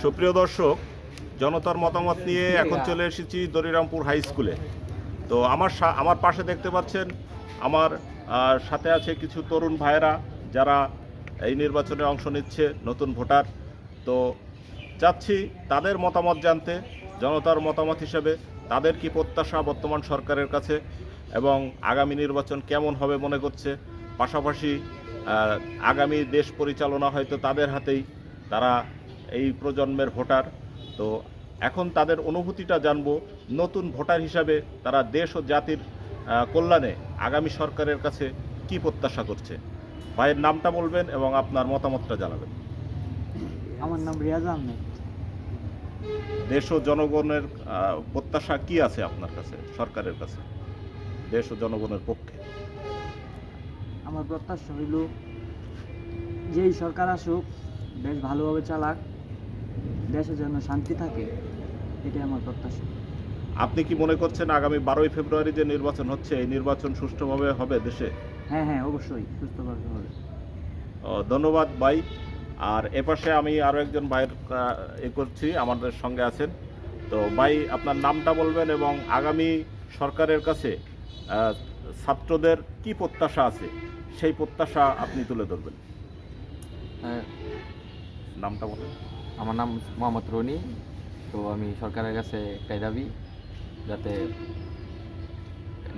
সুপ্রিয় দর্শক, জনতার মতামত নিয়ে এখন চলে এসেছি দরিরামপুর হাই স্কুলে। তো আমার পাশে দেখতে পাচ্ছেন আমার সাথে আছে কিছু তরুণ ভাইয়েরা যারা এই নির্বাচনে অংশ নিচ্ছে, নতুন ভোটার। তো চাচ্ছি তাদের মতামত জানতে, জনতার মতামত হিসেবে তাদের কি প্রত্যাশা বর্তমান সরকারের কাছে এবং আগামী নির্বাচন কেমন হবে মনে করছে। পাশাপাশি আগামী দেশ পরিচালনা হয়তো তাদের হাতেই, তারা এই প্রজন্মের ভোটার। তো এখন তাদের অনুভূতিটা জানবো, নতুন ভোটার হিসাবে তারা দেশ ও জাতির কল্যাণে আগামী সরকারের কাছে কি প্রত্যাশা করছে। ভাইয়ের নামটা বলবেন এবং আপনার মতামতটা জানাবেন। আমার নাম রিয়াজ আহমেদ। দেশ ও জনগণের প্রত্যাশা কি আছে আপনার কাছে, সরকারের কাছে, দেশ ও জনগণের পক্ষে? আমার প্রত্যাশা হইল যেই সরকার আসুক দেশ ভালোভাবে চালাক, দেশে যেন শান্তি থাকে, এটাই আমার প্রত্যাশা। আপনি কি মনে করছেন আগামী 12ই ফেব্রুয়ারি যে নির্বাচন হচ্ছে, এই নির্বাচন সুষ্ঠুভাবে হবে দেশে? হ্যাঁ, অবশ্যই সুস্থভাবে হবে। ধন্যবাদ ভাই। আর এপাশে আমি আরও একজন ভাইয়ের করছি, আমাদের সঙ্গে আছেন। তো ভাই, আপনার নামটা বলবেন এবং আগামী সরকারের কাছে ছাত্রদের কি প্রত্যাশা আছে সেই প্রত্যাশা আপনি তুলে ধরবেন। নামটা বলেন। আমার নাম মোহাম্মদ রনি। তো আমি সরকারের কাছে একটাই দাবি, যাতে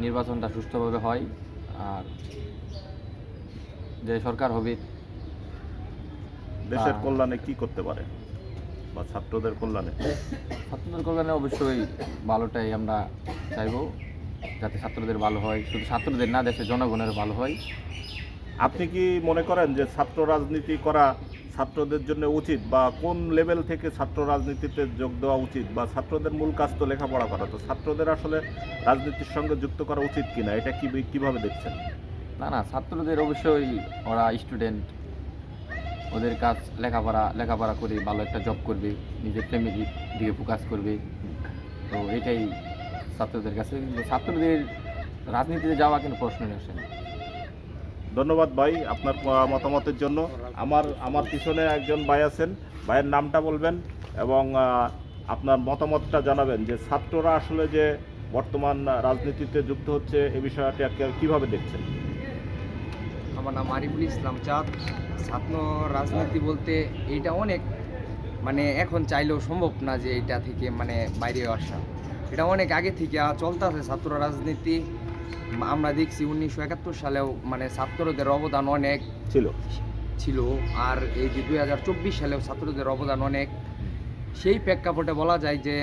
নির্বাচনটা সুষ্ঠুভাবে হয়, আর যে সরকার হবে দেশের কল্যাণে কি করতে পারে বা ছাত্রদের কল্যাণে? ছাত্রদের কল্যাণে অবশ্যই ভালোটাই আমরা চাইব, যাতে ছাত্রদের ভালো হয়, শুধু ছাত্রদের না, দেশের জনগণের ভালো হয়। আপনি কি মনে করেন যে ছাত্র রাজনীতি করা ছাত্রদের জন্য উচিত, বা কোন লেভেল থেকে ছাত্র রাজনীতিতে যোগ দেওয়া উচিত, বা ছাত্রদের মূল কাজ তো লেখাপড়া করা, তো ছাত্রদের আসলে রাজনীতির সঙ্গে যুক্ত করা উচিত কিনা, এটা কিভাবে দেখছেন? না, ছাত্রদের অবশ্যই, ওরা স্টুডেন্ট, ওদের কাজ লেখাপড়া করে ভালো একটা জব করবে, নিজের ফ্যামিলির দিকে ফোকাস করবে। তো এটাই ছাত্রদের কাছে, কিন্তু ছাত্রদের রাজনীতিতে যাওয়া কিন্তু প্রশ্নই আসে না। ধন্যবাদ ভাই আপনার মতামতের জন্য। আমার পিছনে একজন ভাই আছেন, ভাইয়ের নামটা বলবেন এবং আপনার মতামতটা জানাবেন যে ছাত্ররা আসলে যে বর্তমান রাজনীতিতে যুক্ত হচ্ছে, এই বিষয়টি কীভাবে দেখছেন? আমার নাম আরিফুল ইসলাম চাঁদ। ছাত্র রাজনীতি বলতে এইটা অনেক এখন চাইলেও সম্ভব না যে এইটা থেকে বাইরে আসা। এটা অনেক আগে থেকে চলতেছে ছাত্র রাজনীতি। আমরা দেখছি 1971 সালেও ছাত্রদের অবদান অনেক ছিল, আর এই যে 2024 সালেও ছাত্রদের অবদান অনেক। সেই প্রেক্ষাপটে বলা যায় যে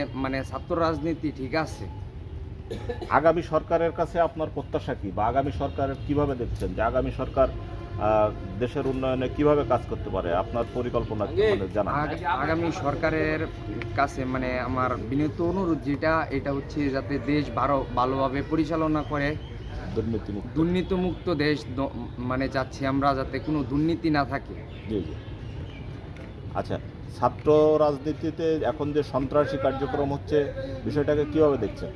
ছাত্র রাজনীতি ঠিক আছে। আগামী সরকারের কাছে আপনার প্রত্যাশা কি, বা আগামী সরকার কিভাবে দেখছেন যে আগামী সরকার দেশের উন্নয়নে কিভাবে কাজ করতে পারে, আপনার পরিকল্পনা জানান। আগামী সরকারের কাছে আমার বিনীত অনুরোধ এটা হচ্ছে যাতে দেশ ভালোভাবে পরিচালনা করে, দুর্নীতিমুক্ত দেশ চাচ্ছি আমরা, যাতে কোনো দুর্নীতি না থাকে। জি। আচ্ছা, ছাত্র রাজনীতিতে এখন যে সন্ত্রাসী কার্যক্রম হচ্ছে, বিষয়টাকে কিভাবে দেখছেন?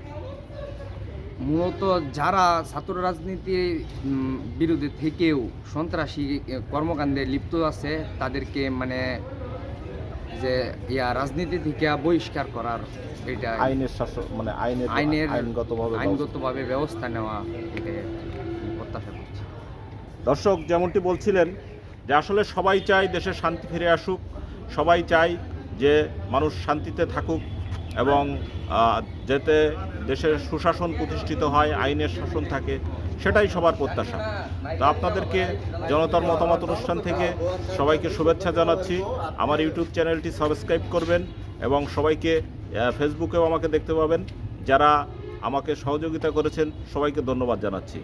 মূলত যারা ছাত্র রাজনীতির বিরুদ্ধে থেকেও সন্ত্রাসী কর্মকাণ্ডে লিপ্ত আছে, তাদেরকে যে রাজনীতি থেকে বহিষ্কার করার, এটা আইনের শাসন, আইনগতভাবে ব্যবস্থা নেওয়া, এটাই প্রত্যাশা করছি। দর্শক, যেমনটি বলছিলেন যে আসলে সবাই চায় দেশে শান্তি ফিরে আসুক, সবাই চায় যে মানুষ শান্তিতে থাকুক এবং যাতে দেশের সুশাসন প্রতিষ্ঠিত হয়, আইনের শাসন থাকে, সেটাই সবার প্রত্যাশা। তো আপনাদেরকে জনতার মতামত অনুষ্ঠান থেকে সবাইকে শুভেচ্ছা জানাচ্ছি। আমার ইউটিউব চ্যানেলটি সাবস্ক্রাইব করবেন এবং সবাইকে ফেসবুকেও আমাকে দেখতে পাবেন। যারা আমাকে সহযোগিতা করেছেন সবাইকে ধন্যবাদ জানাচ্ছি।